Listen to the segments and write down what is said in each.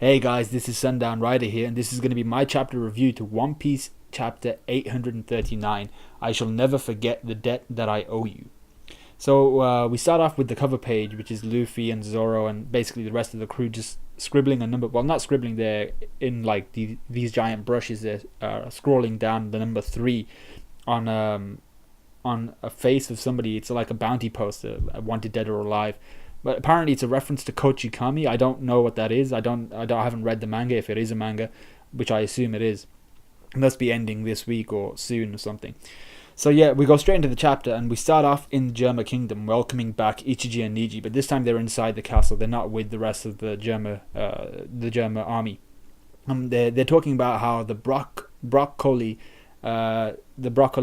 Hey guys, this is Sundown Rider here, and this is going to be my chapter review to One Piece chapter 839. I shall never forget the debt that I owe you. So we start off with the cover page, which is Luffy and Zoro and basically the rest of the crew just scribbling a number. Well, not scribbling, they're in like these giant brushes. They're scrolling down the number 3 on a face of somebody. It's like a bounty poster, wanted dead or alive. But apparently it's a reference to Kochikami. I don't know what that is. I haven't read the manga, if it is a manga, which I assume it is. It must be ending this week or soon or something. So yeah, we go straight into the chapter and we start off in the Germa Kingdom, welcoming back Ichiji and Niji, but this time they're inside the castle. They're not with the rest of the Germa army. They're talking about how the broccoli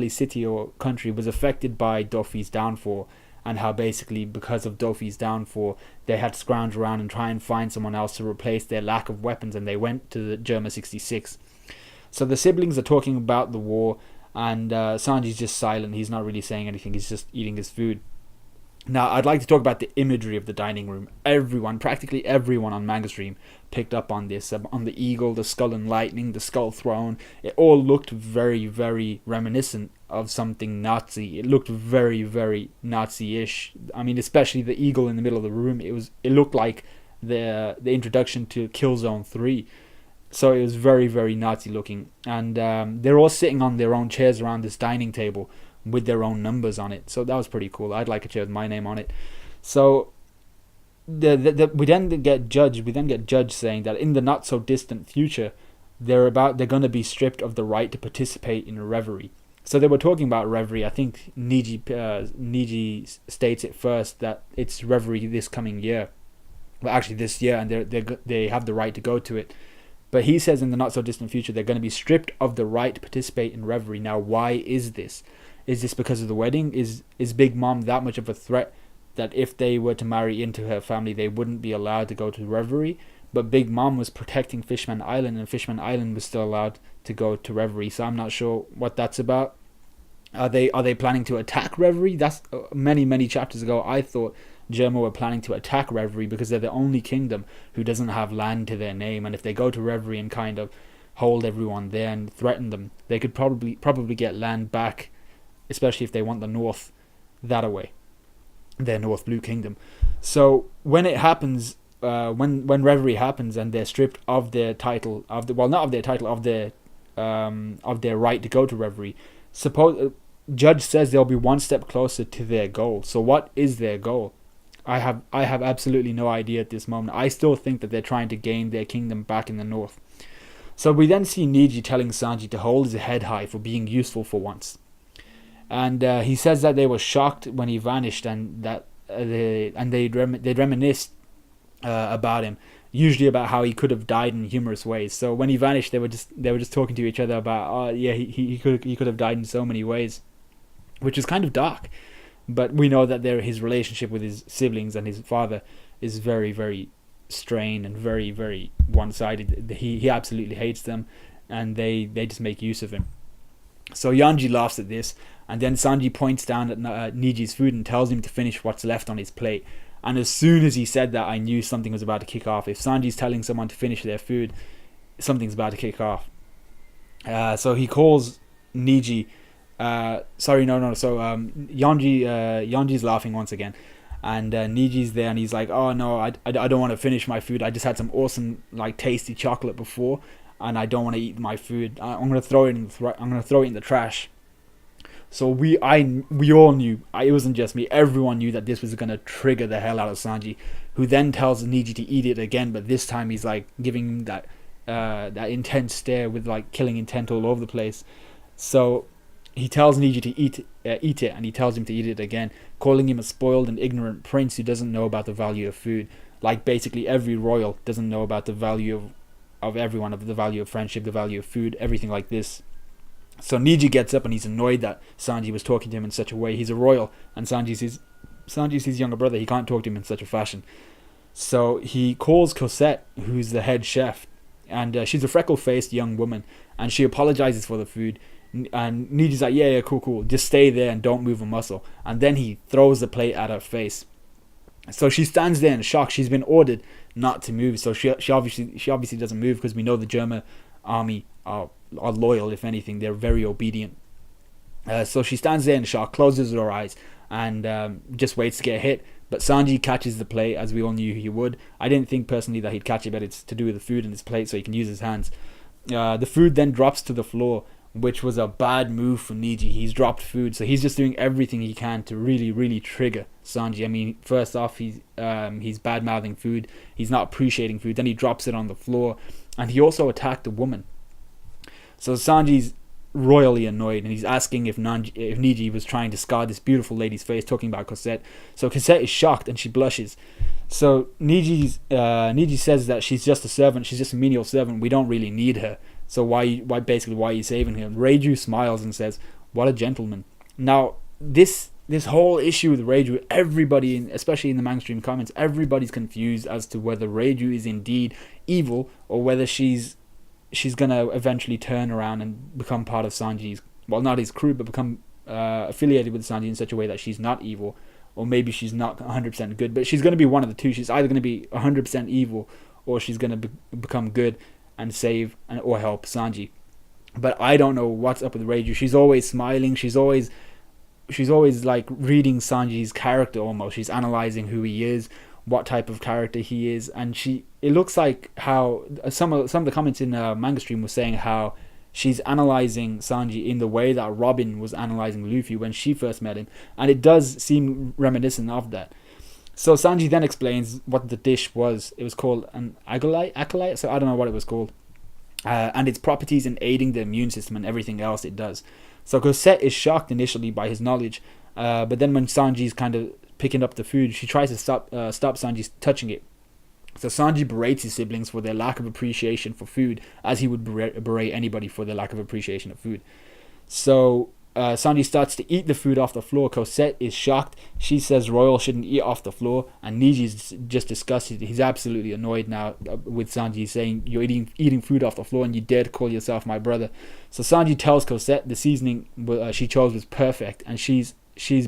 city or country was affected by Doffy's downfall, and how basically because of Doffy's downfall they had to scrounge around and try and find someone else to replace their lack of weapons, and they went to the Germa 66. So the siblings are talking about the war, and Sanji's just silent. He's not really saying anything, he's just eating his food. Now I'd like to talk about the imagery of the dining room. Practically everyone on Manga Stream picked up on this, on the eagle, the skull and lightning, the skull throne. It all looked very, very reminiscent of something Nazi. It looked very, very Nazi-ish. I mean, especially the eagle in the middle of the room. It looked like the introduction to Killzone 3. So it was very, very Nazi looking. And they're all sitting on their own chairs around this dining table with their own numbers on it. So that was pretty cool. I'd like a chair with my name on it. So we then get Judge saying that in the not so distant future they're going to be stripped of the right to participate in a reverie. So they were talking about reverie. I think Niji states it first, that it's reverie this coming year. Well, actually this year, and they have the right to go to it. But he says in the not so distant future they're going to be stripped of the right to participate in reverie. Now, why is this? Is this because of the wedding? Is Big Mom that much of a threat that if they were to marry into her family they wouldn't be allowed to go to reverie? But Big Mom was protecting Fishman Island, and Fishman Island was still allowed to go to reverie. So I'm not sure what that's about. Are they planning to attack reverie? That's many chapters ago I thought Germa were planning to attack reverie because they're the only kingdom who doesn't have land to their name, and if they go to reverie and kind of hold everyone there and threaten them, they could probably get land back, especially if they want the north that away, their North Blue Kingdom. So when it happens, when reverie happens and they're stripped of their title, of their right to go to reverie, Judge says they'll be one step closer to their goal. So what is their goal? I have absolutely no idea at this moment. I still think that they're trying to gain their kingdom back in the north. So we then see Niji telling Sanji to hold his head high for being useful for once. And he says that they were shocked when he vanished, and that they'd reminisced about him, usually about how he could have died in humorous ways. So when he vanished, they were just talking to each other about, he could have died in so many ways, which is kind of dark. But we know that his relationship with his siblings and his father is very, very strained and very, very one-sided. He absolutely hates them, and they just make use of him. So Yanji laughs at this, and then Sanji points down at Niji's food and tells him to finish what's left on his plate. And as soon as he said that, I knew something was about to kick off. If Sanji's telling someone to finish their food, something's about to kick off. So he calls Niji. So Yanji's laughing once again, and Niji's there, and he's like, "Oh no, I don't want to finish my food. I just had some awesome, like, tasty chocolate before, and I don't want to eat my food. I'm gonna throw it in the trash." So we all knew. It wasn't just me. Everyone knew that this was gonna trigger the hell out of Sanji, who then tells Niji to eat it again, but this time he's like giving him that intense stare with like killing intent all over the place. So he tells Niji to eat it, and he tells him to eat it again, calling him a spoiled and ignorant prince who doesn't know about the value of food. Like basically every royal doesn't know about the value of everyone, of the value of friendship, the value of food, everything like this. So Niji gets up and he's annoyed that Sanji was talking to him in such a way. He's a royal, and Sanji's his younger brother. He can't talk to him in such a fashion. So he calls Cosette, who's the head chef, and she's a freckle-faced young woman, and she apologizes for the food. And Niji's like, yeah, cool, just stay there and don't move a muscle. And then he throws the plate at her face. So she stands there in shock. She's been ordered not to move, so she obviously doesn't move, because we know the German army are loyal. If anything, they're very obedient. So she stands there in shock, closes her eyes, and just waits to get hit. But Sanji catches the plate, as we all knew he would. I didn't think personally that he'd catch it, but it's to do with the food in his plate, so he can use his hands. The food then drops to the floor, which was a bad move for Neji. He's dropped food, so he's just doing everything he can to really, really trigger Sanji. I mean, first off, he's bad-mouthing food. He's not appreciating food. Then he drops it on the floor, and he also attacked a woman. So Sanji's royally annoyed, and he's asking if Neji was trying to scar this beautiful lady's face, talking about Cosette. So Cosette is shocked and she blushes. So Neji says that she's just a servant, she's just a menial servant, we don't really need her, so why are you saving her? Reiju smiles and says, what a gentleman. Now this whole issue with Reiju, everybody, especially in the mainstream comments, everybody's confused as to whether Reiju is indeed evil, or whether she's gonna eventually turn around and become part of Sanji's, well, not his crew, but become affiliated with Sanji in such a way that she's not evil, or maybe she's not 100% good, but she's going to be one of the two. She's either going to be 100% evil, or she's going to become good and save or help Sanji. But I don't know what's up with Reiju. She's always smiling. She's always like reading Sanji's character almost. She's analyzing who he is, what type of character he is, and it looks like how some of the comments in manga stream were saying how she's analyzing Sanji in the way that Robin was analyzing Luffy when she first met him, and it does seem reminiscent of that. So Sanji then explains what the dish was. It was called an acolyte, so I don't know what it was called, and its properties in aiding the immune system and everything else it does. So Cosette is shocked initially by his knowledge, but then when Sanji's kind of picking up the food, she tries to stop Sanji touching it. So Sanji berates his siblings for their lack of appreciation for food, as he would berate anybody for their lack of appreciation of food. So Sanji starts to eat the food off the floor. Cosette is shocked. She says Royal shouldn't eat off the floor, and Neji is just disgusted. He's absolutely annoyed now with Sanji saying, you're eating food off the floor and you dare to call yourself my brother. So Sanji tells Cosette the seasoning she chose was perfect, and she's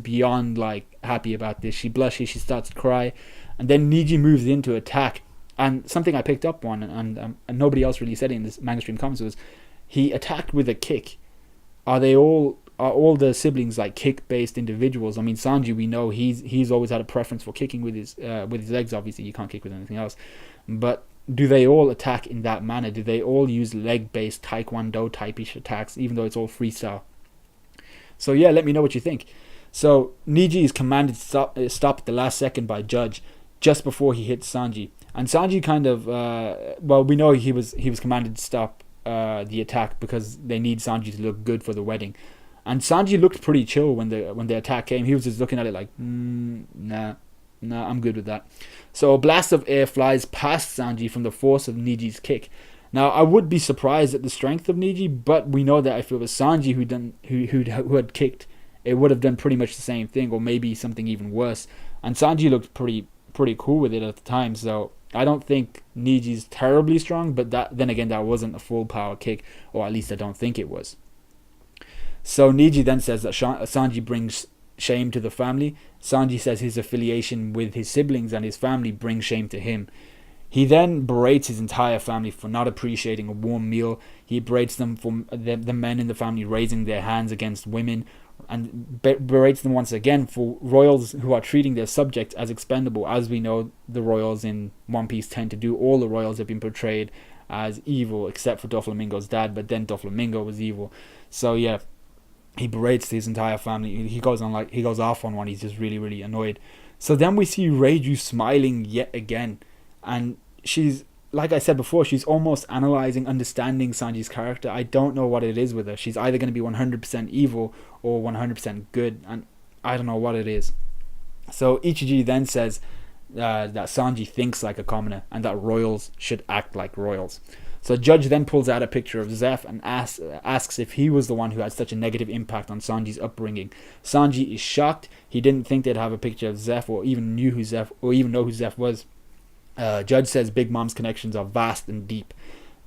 beyond like happy about this. She blushes, she starts to cry, and then Neji moves in to attack. And something I picked up on, and nobody else really said it in this manga stream comments, was he attacked with a kick. Are all the siblings like kick-based individuals? I mean, Sanji, we know he's always had a preference for kicking with his legs. Obviously, you can't kick with anything else. But do they all attack in that manner? Do they all use leg-based taekwondo type-ish attacks, even though it's all freestyle? So yeah, let me know what you think. So Neji is commanded to stop at the last second by Judge, just before he hits Sanji. And Sanji kind of, we know he was commanded to stop the attack because they need Sanji to look good for the wedding. And Sanji looked pretty chill when the attack came. He was just looking at it like, nah, I'm good with that. So a blast of air flies past Sanji from the force of Neji's kick. Now, I would be surprised at the strength of Neji, but we know that if it was Sanji who had kicked, it would have done pretty much the same thing, or maybe something even worse. And Sanji looked pretty cool with it at the time, so I don't think Neji's terribly strong, but then again, that wasn't a full power kick, or at least I don't think it was. So Neji then says that Sanji brings shame to the family. Sanji says his affiliation with his siblings and his family brings shame to him. He then berates his entire family for not appreciating a warm meal. He berates them for the men in the family raising their hands against women, and berates them once again for royals who are treating their subjects as expendable. As we know, the royals in One Piece tend to do. All the royals have been portrayed as evil except for Doflamingo's dad, but then Doflamingo was evil. So yeah, he berates his entire family. He goes off on one. He's just really, really annoyed. So then we see Reiju smiling yet again, and she's, like I said before, she's almost analyzing, understanding Sanji's character. I don't know what it is with her. She's either going to be 100% evil or 100% good, and I don't know what it is. So Ichiji then says that Sanji thinks like a commoner and that royals should act like royals. So Judge then pulls out a picture of Zeph and asks if he was the one who had such a negative impact on Sanji's upbringing. Sanji is shocked. He didn't think they'd have a picture of Zeph or even know who Zeph was. Judge says Big Mom's connections are vast and deep.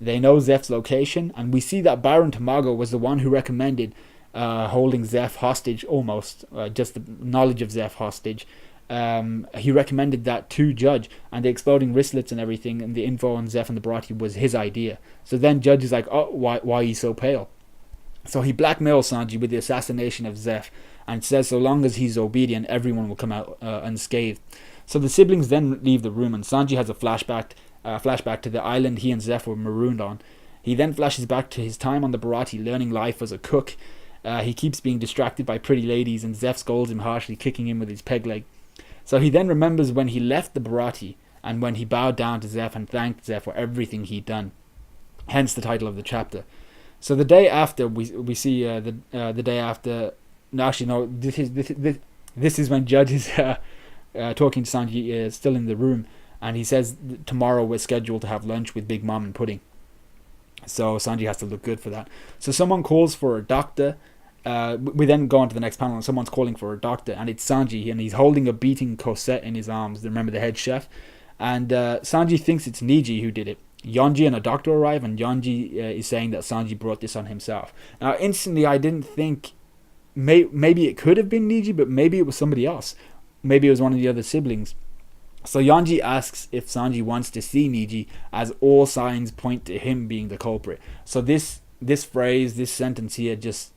They know Zeph's location, and we see that Baron Tamago was the one who recommended holding Zeph hostage, almost just the knowledge of Zeph hostage, he recommended that to Judge, and the exploding wristlets and everything, and the info on Zeph and the Baratie was his idea. So then Judge is like, oh, why are you so pale? So he blackmails Sanji with the assassination of Zeph, and says so long as he's obedient, everyone will come out unscathed. So the siblings then leave the room, and Sanji has a flashback to the island he and Zeph were marooned on. He then flashes back to his time on the Baratie, learning life as a cook. He keeps being distracted by pretty ladies, and Zeph scolds him harshly, kicking him with his peg leg. So he then remembers when he left the Baratie, and when he bowed down to Zeph and thanked Zeph for everything he'd done. Hence the title of the chapter. So the day after, we see the day after. No, actually, no. This is when Judge is talking to Sanji, still in the room, and he says tomorrow we're scheduled to have lunch with Big Mom and Pudding. So Sanji has to look good for that. So someone calls for a doctor. We then go on to the next panel, and someone's calling for a doctor, and it's Sanji, and he's holding a beating Cosette in his arms. Remember, the head chef, and Sanji thinks it's Niji who did it. Yonji and a doctor arrive, and Yonji is saying that Sanji brought this on himself. Now, instantly, I didn't think maybe it could have been Niji, but maybe it was somebody else. Maybe it was one of the other siblings. So Yonji asks if Sanji wants to see Niji, as all signs point to him being the culprit. So this phrase, this sentence here, just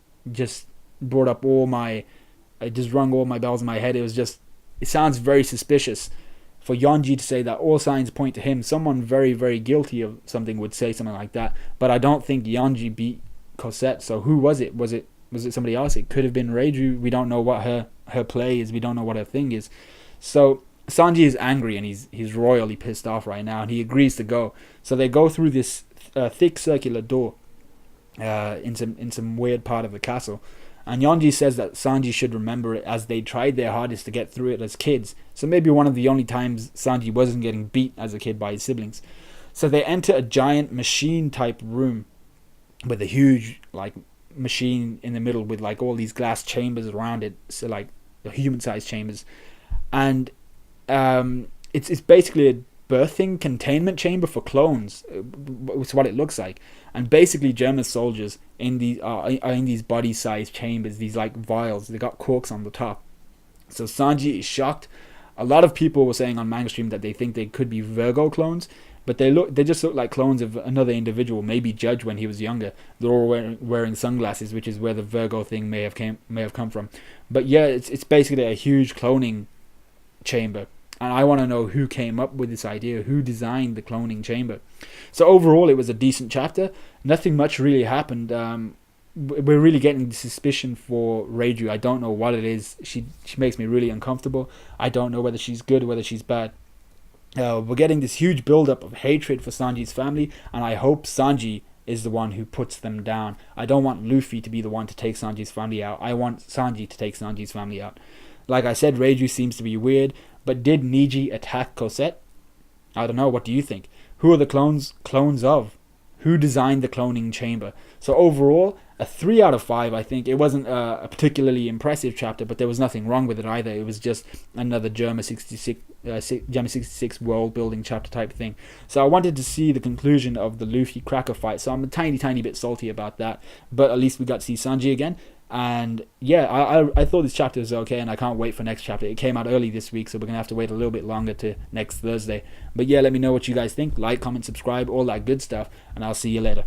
brought up it just rung all my bells in my head. It sounds very suspicious for Yonji to say that all signs point to him. Someone very, very guilty of something would say something like that. But I don't think Yonji beat Cosette. So who was it? Was it somebody else? It could have been Reiju. We don't know what her play is. We don't know what her thing is. So Sanji is angry, and he's royally pissed off right now, and he agrees to go. So they go through this thick circular door in some weird part of the castle. And Yonji says that Sanji should remember it, as they tried their hardest to get through it as kids. So maybe one of the only times Sanji wasn't getting beat as a kid by his siblings. So they enter a giant machine-type room with a huge machine in the middle with all these glass chambers around it. So the human-sized chambers. And it's basically a birthing containment chamber for clones. It's what it looks like. And basically German soldiers in these are in these body-sized chambers, these vials. They got corks on the top. So Sanji is shocked. A lot of people were saying on Manga Stream that they think they could be Virgo clones, but they just look like clones of another individual, maybe Judge when he was younger. They're all wearing sunglasses, which is where the Virgo thing may have come from. But yeah, it's basically a huge cloning chamber. And I want to know who came up with this idea, who designed the cloning chamber. So overall, it was a decent chapter. Nothing much really happened. We're really getting the suspicion for Reiju. I don't know what it is. She makes me really uncomfortable. I don't know whether she's good or whether she's bad. We're getting this huge build-up of hatred for Sanji's family, and I hope Sanji is the one who puts them down. I don't want Luffy to be the one to take Sanji's family out. I want Sanji to take Sanji's family out. Like I said, Reiju seems to be weird, but did Niji attack Cosette? I don't know. What do you think? Who are the clones of? Who designed the cloning chamber? So overall, a 3 out of 5, I think. It wasn't a particularly impressive chapter, but there was nothing wrong with it either. It was just another Germa 66 world building chapter type thing. So I wanted to see the conclusion of the Luffy Cracker fight, so I'm a tiny bit salty about that, but at least we got to see Sanji again. And yeah, I thought this chapter was okay, and I can't wait for next chapter. It came out early this week, so we're gonna have to wait a little bit longer to next Thursday. But yeah, let me know what you guys think. Like, comment, subscribe, all that good stuff, and I'll see you later.